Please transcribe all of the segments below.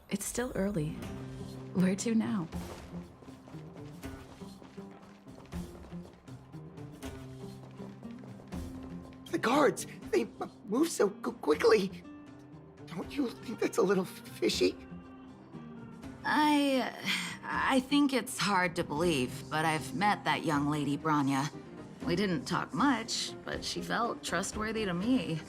It's still early. Where to now? The guards, they move so quickly. Don't you think that's a little fishy? I think it's hard to believe, but I've met that young lady, Branya. We didn't talk much, but she felt trustworthy to me.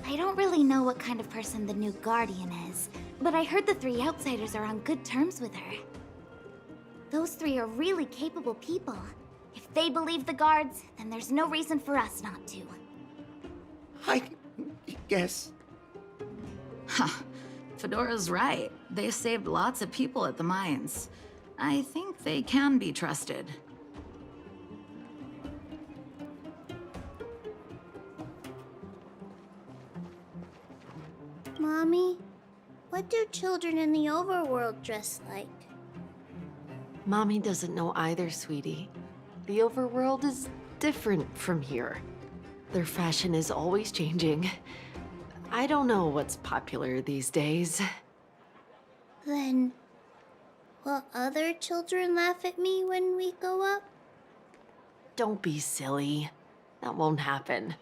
I don't really know what kind of person the new Guardian is, but I heard the three outsiders are on good terms with her. Those three are really capable people. If they believe the guards, then there's no reason for us not to. I guess. Huh. Fedora's right. They saved lots of people at the mines. I think they can be trusted. Mommy, what do children in the overworld dress like? Mommy doesn't know either, sweetie. The overworld is different from here. Their fashion is always changing. I don't know what's popular these days. Then, will other children laugh at me when we go up? Don't be silly. That won't happen.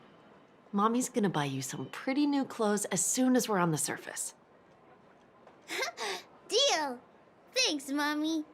Mommy's gonna buy you some pretty new clothes as soon as we're on the surface. Deal! Thanks, Mommy.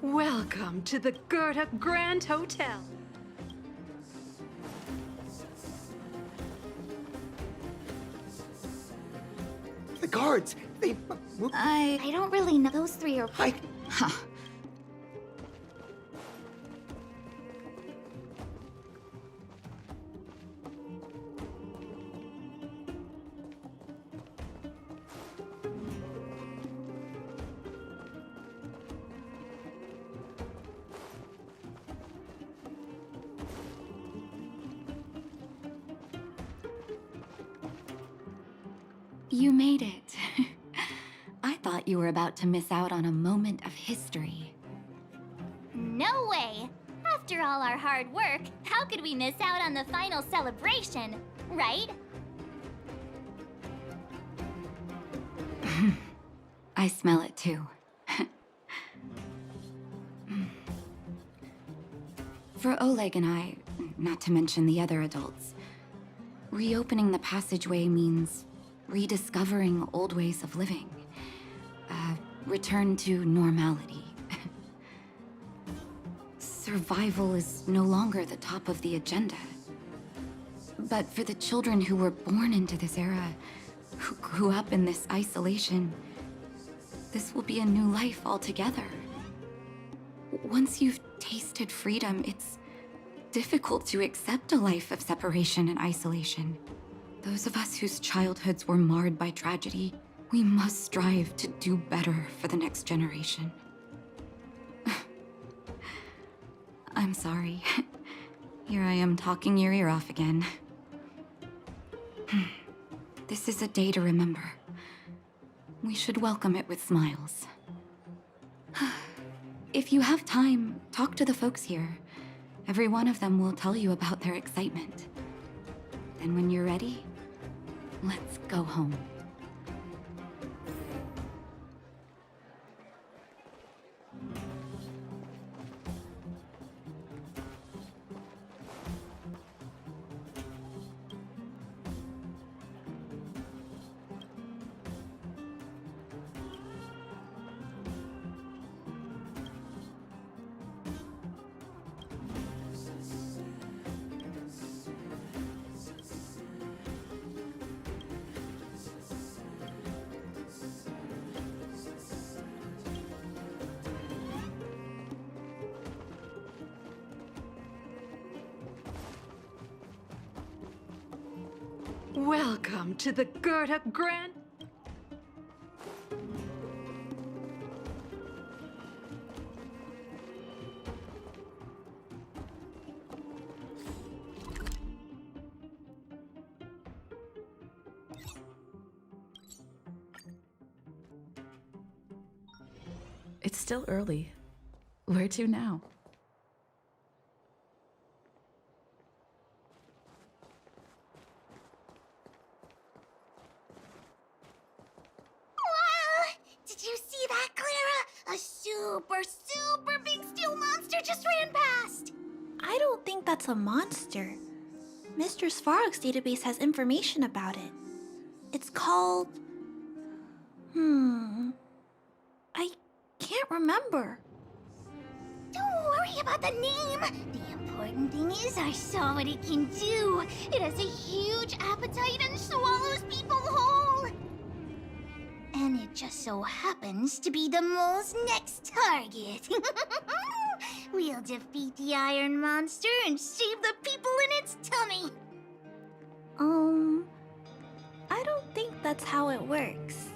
Welcome to the Gerda Grand Hotel. The guards, they move. I don't really know. Those three are... Huh. You made it. I thought you were about to miss out on a moment of history. No way! After all our hard work, how could we miss out on the final celebration, right? I smell it too. For Oleg and I, not to mention the other adults, reopening the passageway means rediscovering old ways of living. Return to normality. Survival is no longer the top of the agenda. But for the children who were born into this era, who grew up in this isolation, this will be a new life altogether. Once you've tasted freedom, it's difficult to accept a life of separation and isolation. Those of us whose childhoods were marred by tragedy, we must strive to do better for the next generation. I'm sorry. Here I am talking your ear off again. This is a day to remember. We should welcome it with smiles. If you have time, talk to the folks here. Every one of them will tell you about their excitement. Then when you're ready, let's go home. Welcome to the Gerda Grand... It's still early. Where to now? Wow! Did you see that, Clara? A super big steel monster just ran past! I don't think that's a monster. Mr. Svarog's database has information about it. It's called... I can't remember. Don't worry about the name. The important thing is I saw what it can do. It has a huge appetite and swallows people whole. And it just so happens to be the mole's next target. We'll defeat the iron monster and save the people in its tummy. I don't think that's how it works.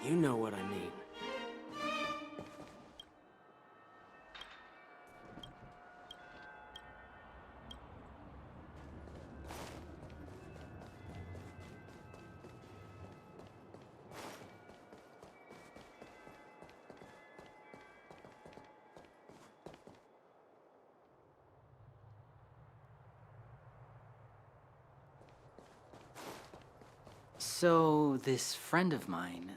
You know what I mean. So, this friend of mine...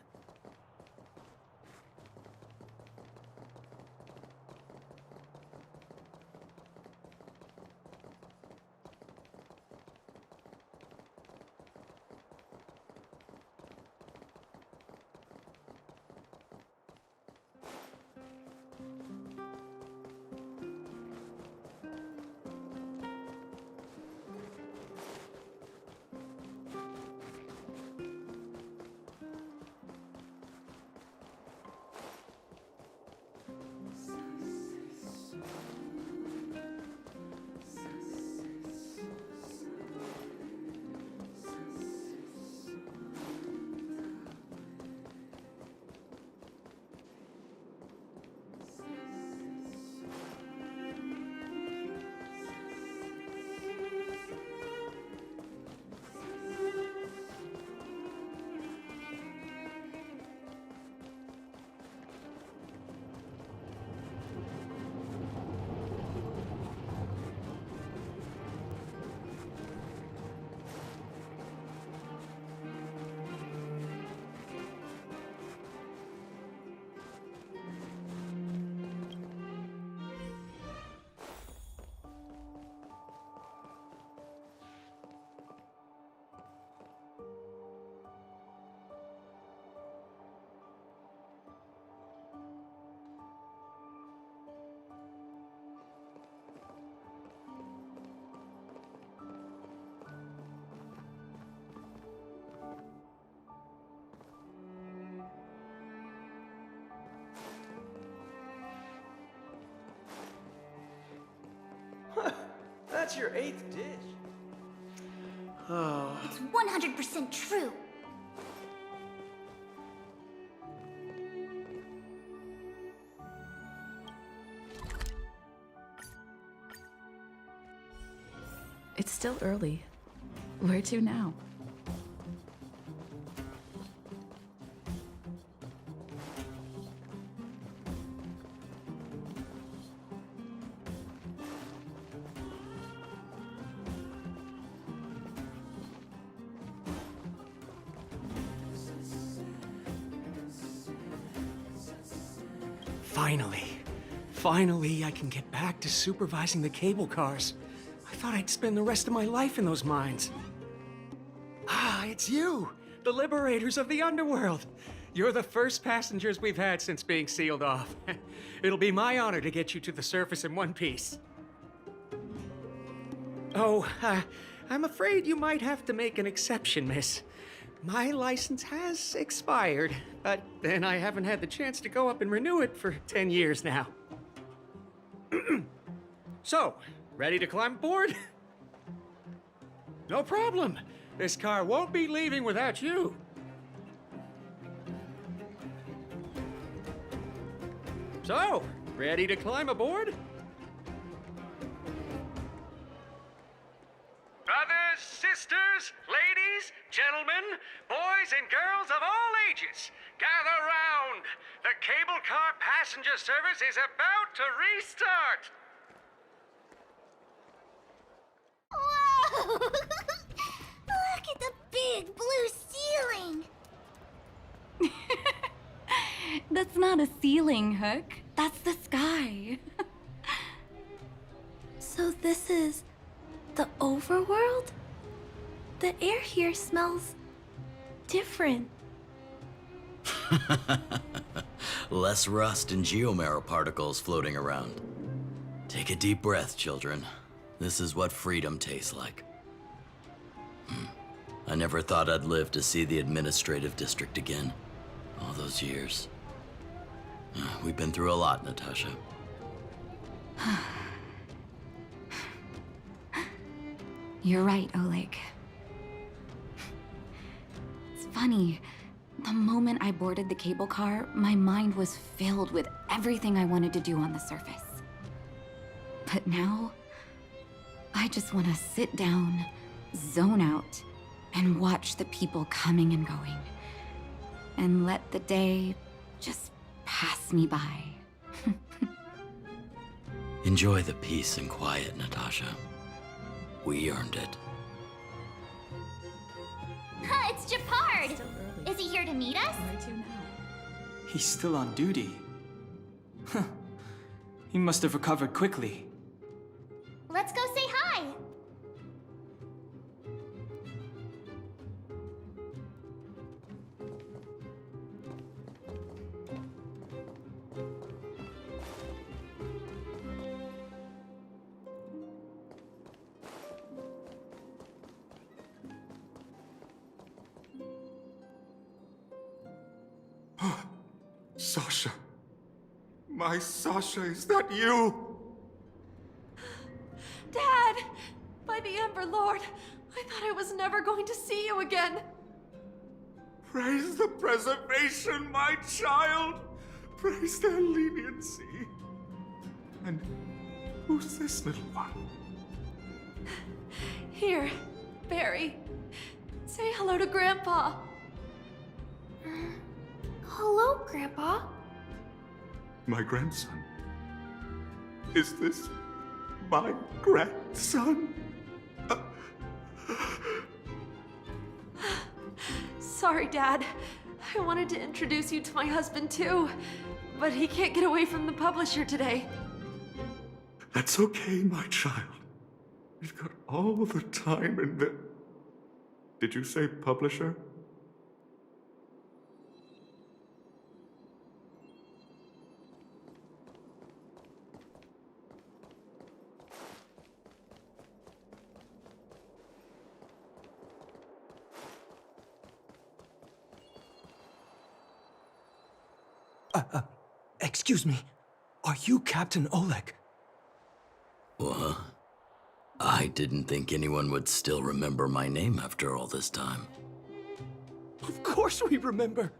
That's your 8th dish. Oh. It's 100% true. It's still early. Where to now? Finally, I can get back to supervising the cable cars. I thought I'd spend the rest of my life in those mines. Ah, it's you, the liberators of the underworld. You're the first passengers we've had since being sealed off. It'll be my honor to get you to the surface in one piece. Oh, I'm afraid you might have to make an exception, miss. My license has expired, but then I haven't had the chance to go up and renew it for 10 years now. So, ready to climb aboard? No problem. This car won't be leaving without you. So, ready to climb aboard? Brothers, sisters, ladies, gentlemen, boys and girls of all ages, gather round. The cable car passenger service is about to restart. Whoa! Look at the big blue ceiling! That's not a ceiling, Hook. That's the sky. So this is the overworld? The air here smells different. Less rust and geomarrow particles floating around. Take a deep breath, children. This is what freedom tastes like. I never thought I'd live to see the administrative district again. All those years. We've been through a lot, Natasha. You're right, Oleg. It's funny. The moment I boarded the cable car, my mind was filled with everything I wanted to do on the surface. But now, I just want to sit down, zone out, and watch the people coming and going. And let the day just pass me by. Enjoy the peace and quiet, Natasha. We earned it. It's Japard! Is he here to meet us? Where to now? He's still on duty. Huh. He must have recovered quickly. Let's go say hi! Sasha. My Sasha, is that you? Dad! By the Ember Lord, I thought I was never going to see you again. Praise the preservation, my child. Praise their leniency. And who's this little one? Here, Barry. Say hello to Grandpa. Hello, Grandpa. My grandson. Is this my grandson? Sorry, Dad. I wanted to introduce you to my husband too, but he can't get away from the publisher today. That's okay, my child. We've got all the time in the... Did you say publisher? Excuse me. Are you Captain Oleg? What? I didn't think anyone would still remember my name after all this time. Of course we remember.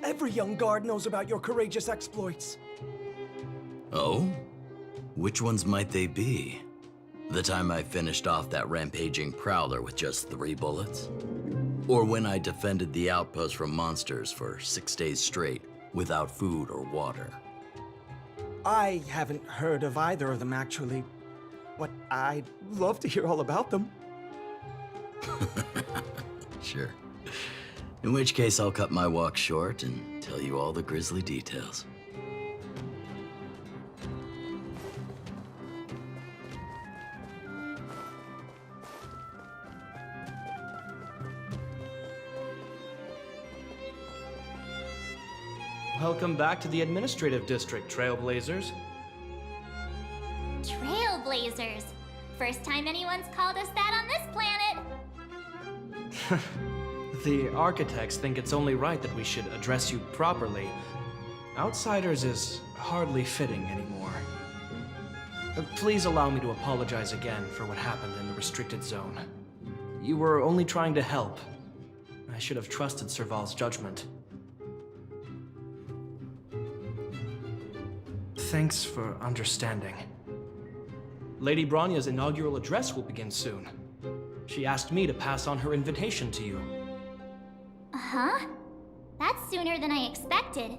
Every young guard knows about your courageous exploits. Oh? Which ones might they be? The time I finished off that rampaging prowler with just 3 bullets? Or when I defended the outpost from monsters for 6 days straight without food or water? I haven't heard of either of them, actually. But I'd love to hear all about them. Sure. In which case, I'll cut my walk short and tell you all the grisly details. Welcome back to the administrative district, Trailblazers. Trailblazers. First time anyone's called us that on this planet. The architects think it's only right that we should address you properly. Outsiders is hardly fitting anymore. Please allow me to apologize again for what happened in the restricted zone. You were only trying to help. I should have trusted Serval's judgment. Thanks for understanding. Lady Bronya's inaugural address will begin soon. She asked me to pass on her invitation to you. Huh? That's sooner than I expected.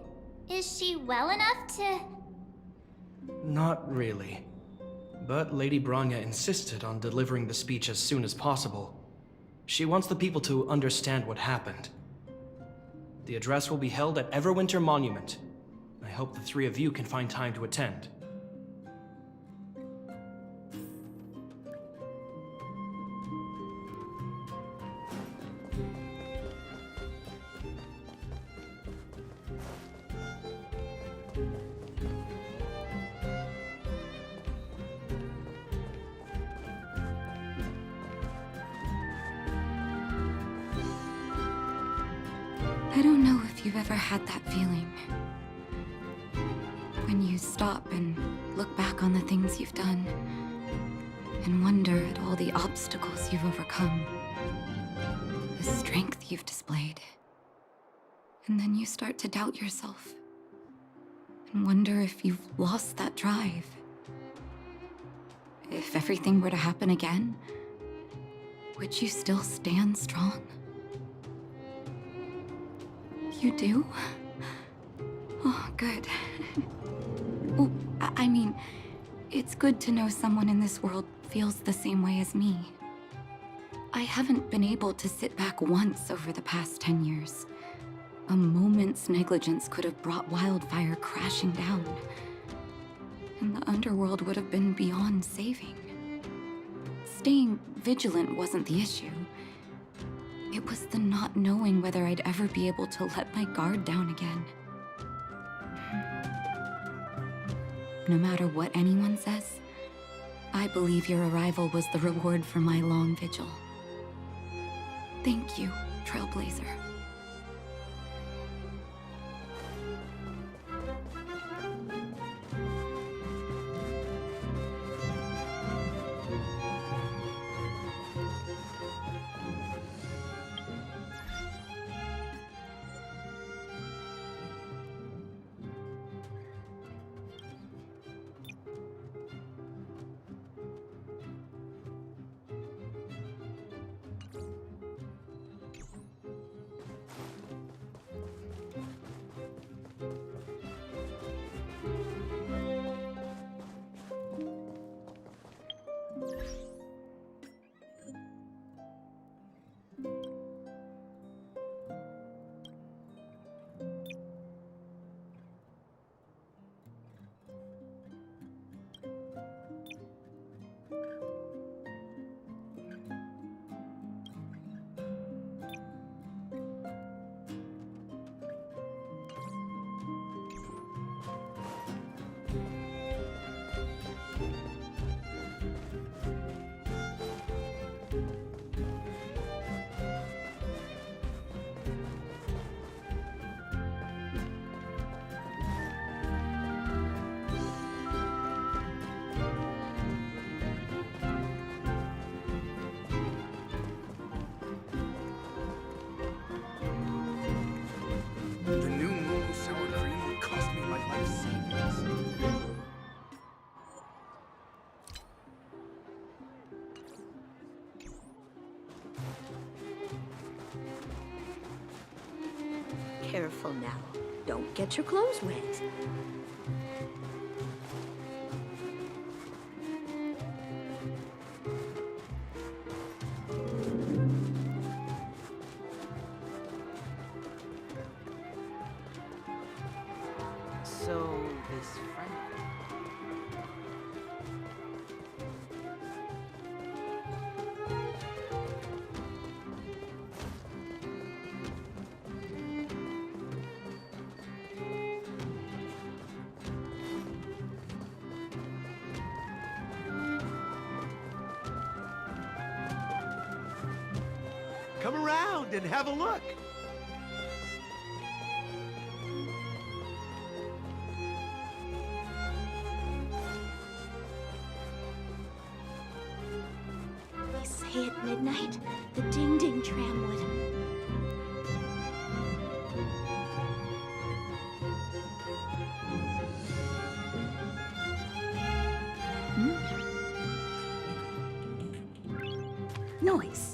Is she well enough to... Not really. But Lady Bronya insisted on delivering the speech as soon as possible. She wants the people to understand what happened. The address will be held at Everwinter Monument. I hope the three of you can find time to attend. I don't know if you've ever had that feeling. When you stop and look back on the things you've done, and wonder at all the obstacles you've overcome, the strength you've displayed. And then you start to doubt yourself, and wonder if you've lost that drive. If everything were to happen again, would you still stand strong? You do? Oh, good. Well, I mean, it's good to know someone in this world feels the same way as me. I haven't been able to sit back once over the past 10 years. A moment's negligence could have brought wildfire crashing down, and the underworld would have been beyond saving. Staying vigilant wasn't the issue. It was the not knowing whether I'd ever be able to let my guard down again. No matter what anyone says, I believe your arrival was the reward for my long vigil. Thank you, Trailblazer. The new moon sour cream would cost me my life savings. Careful now. Don't get your clothes wet. So, this friend... Come around and have a look. They say at midnight, the ding-ding tram would... noise.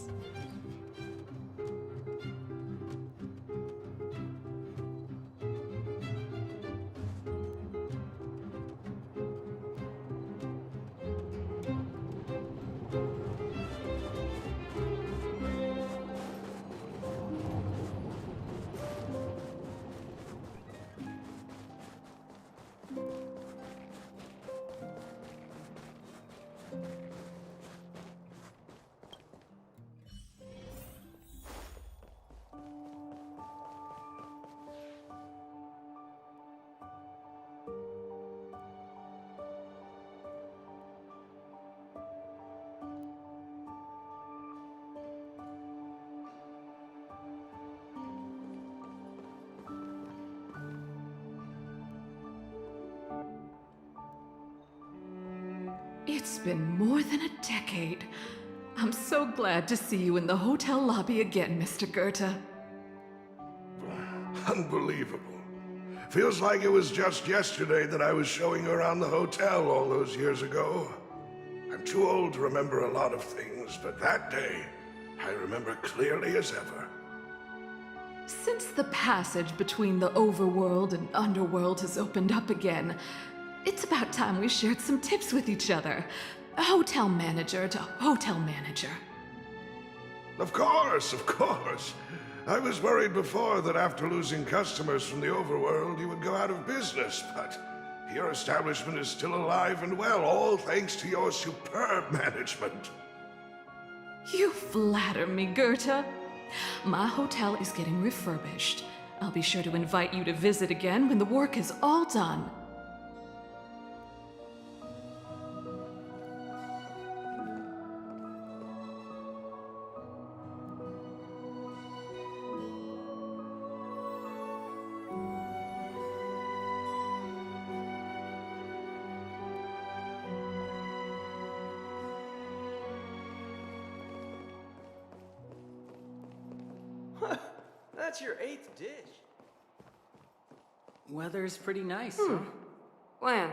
It's been more than a decade. I'm so glad to see you in the hotel lobby again, Mr. Goethe. Unbelievable. Feels like it was just yesterday that I was showing you around the hotel all those years ago. I'm too old to remember a lot of things, but that day, I remember clearly as ever. Since the passage between the overworld and underworld has opened up again, it's about time we shared some tips with each other. Hotel manager to hotel manager. Of course, of course. I was worried before that after losing customers from the overworld, you would go out of business, but your establishment is still alive and well, all thanks to your superb management. You flatter me, Goethe. My hotel is getting refurbished. I'll be sure to invite you to visit again when the work is all done. That's your 8th dish. Weather's pretty nice, huh? When?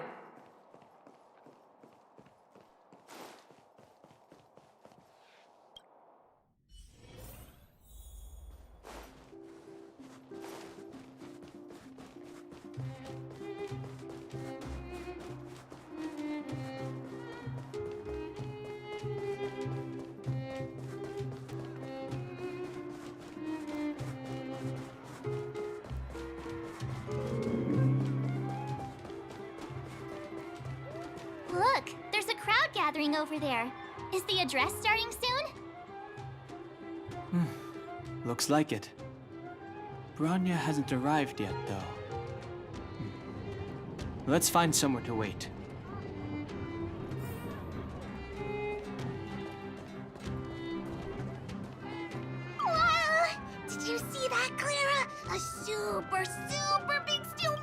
Look, there's a crowd gathering over there. Is the address starting soon? Looks like it. Bronya hasn't arrived yet, though. Let's find somewhere to wait. Wow! Did you see that, Clara? A super big steel...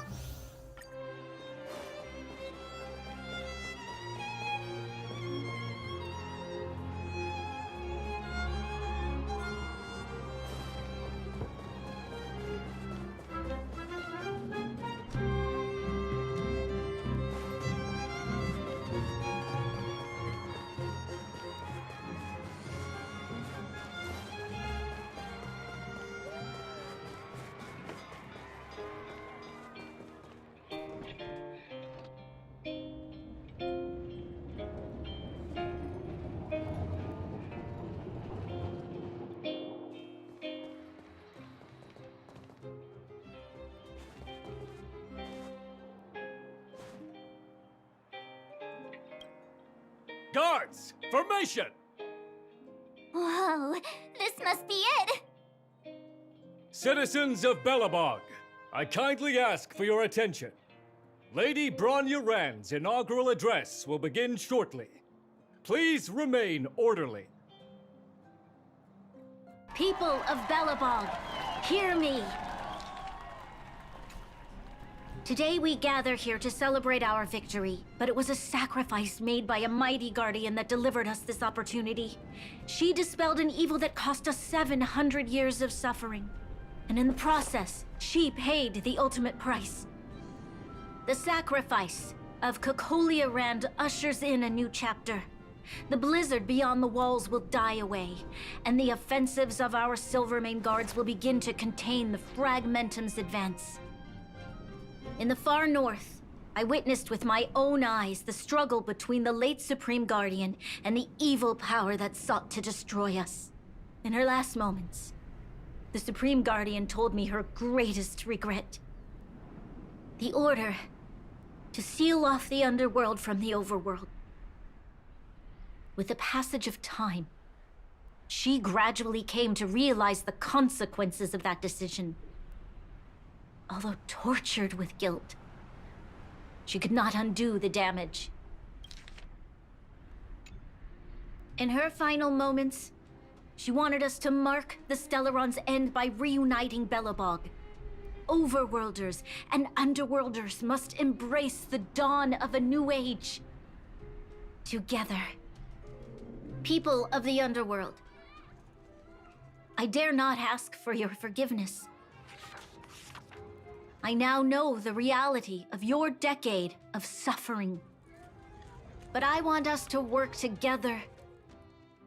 Guards! Formation! Whoa, this must be it! Citizens of Belobog, I kindly ask for your attention. Lady Bronya Rand's inaugural address will begin shortly. Please remain orderly. People of Belobog, hear me. Today we gather here to celebrate our victory, but it was a sacrifice made by a mighty guardian that delivered us this opportunity. She dispelled an evil that cost us 700 years of suffering. And in the process, she paid the ultimate price. The sacrifice of Cocolia Rand ushers in a new chapter. the blizzard beyond the walls will die away, and the offensives of our Silvermane guards will begin to contain the Fragmentum's advance. In the far north, I witnessed with my own eyes the struggle between the late Supreme Guardian and the evil power that sought to destroy us. In her last moments, the Supreme Guardian told me her greatest regret. The order to seal off the underworld from the overworld. With the passage of time, she gradually came to realize the consequences of that decision. Although tortured with guilt, she could not undo the damage. In her final moments, she wanted us to mark the Stellaron's end by reuniting Belobog. Overworlders and Underworlders must embrace the dawn of a new age. Together. People of the Underworld, I dare not ask for your forgiveness. I now know the reality of your decade of suffering. But I want us to work together.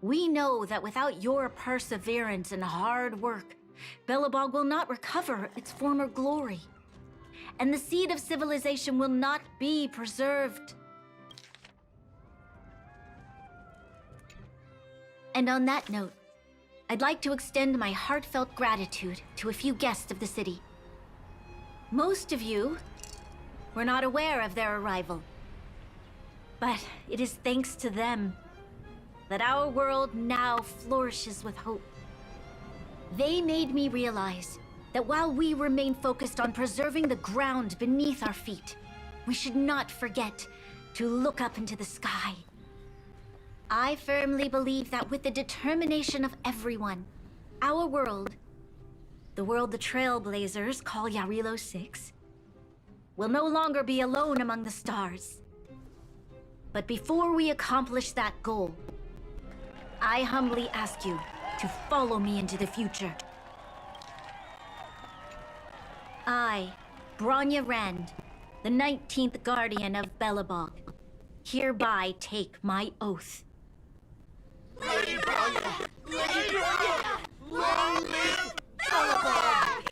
We know that without your perseverance and hard work, Belobog will not recover its former glory, and the seed of civilization will not be preserved. And on that note, I'd like to extend my heartfelt gratitude to a few guests of the city. Most of you were not aware of their arrival, but it is thanks to them that our world now flourishes with hope. They made me realize that while we remain focused on preserving the ground beneath our feet, we should not forget to look up into the sky. I firmly believe that with the determination of everyone, our world, the world the Trailblazers call Jarilo 6, will no longer be alone among the stars. But before we accomplish that goal, I humbly ask you to follow me into the future. I, Bronya Rand, the 19th Guardian of Belobog, hereby take my oath. Lady Bronya! Lady Bronya! Long live Belobog!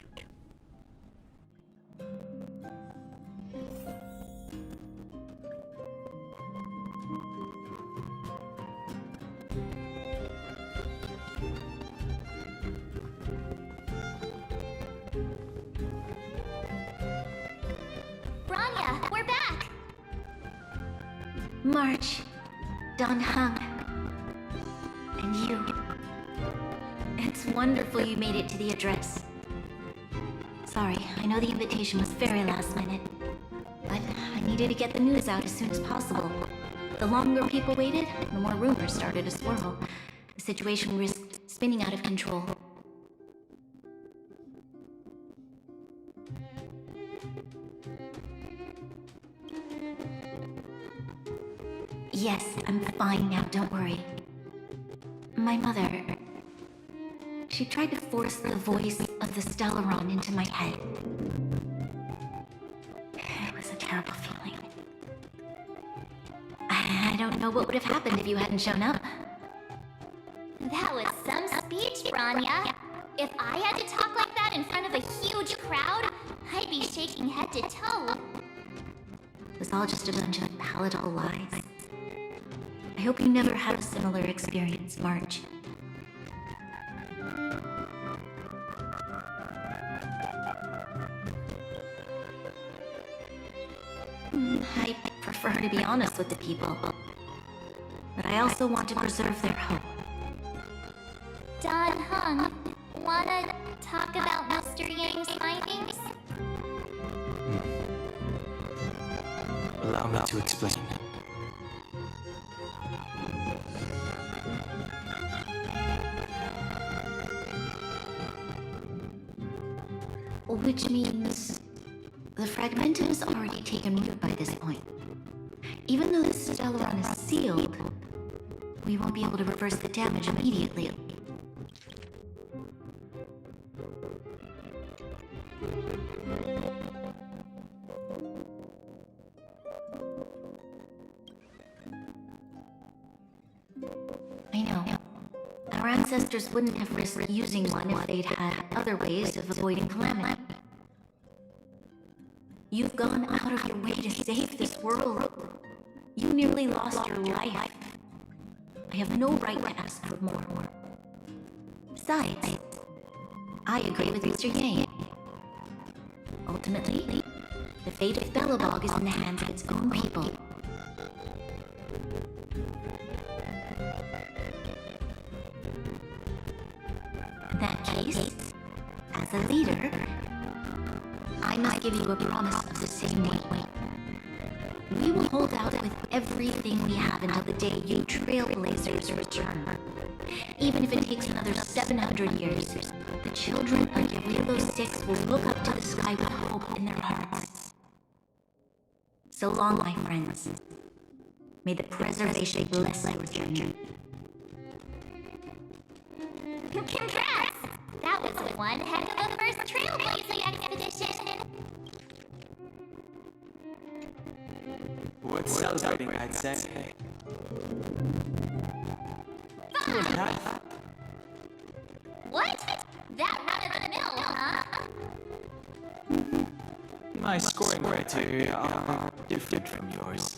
Bronya, we're back! March, Don Hung, and you. It's wonderful you made it to the address. Sorry, I know the invitation was very last minute, but I needed to get the news out as soon as possible. The longer people waited, the more rumors started to swirl. The situation risked spinning out of control. Yes, I'm fine now, don't worry. My mother... she tried to force the voice of the Stellaron into my head. It was a terrible feeling. I don't know what would have happened if you hadn't shown up. That was some speech, Bronya. If I had to talk like that in front of a huge crowd, I'd be shaking head to toe. It was all just a bunch of palatable lies. I hope you never had a similar experience, March. I prefer to be honest with the people, but I also want to preserve their hope. Don Hung, wanna talk about Mr. Yang's findings? Allow me to explain. Which means the Fragmentum has already taken root by this point. Even though the Stellaron is sealed, we won't be able to reverse the damage immediately. ancestors wouldn't have risked using one if they'd had other ways of avoiding calamity. You've gone out of your way to save this world. You nearly lost your life. I have no right to ask for more. Besides, I agree with Mr. Yang. Ultimately, the fate of Belobog is in the hands of its own people. In that case, as a leader, I must give you a promise of the same way. We will hold out with everything we have until the day you trailblazers return. Even if it takes another 700 years, the children of Jarilo 6 will look up to the sky with hope in their hearts. So long, my friends. May the preservation bless your journey. Congrats! That was one heck of a first trailblazing expedition! Worth celebrating, I'd say. 2.5. What? That run-of-the-mill, huh? My scoring criteria are different from yours.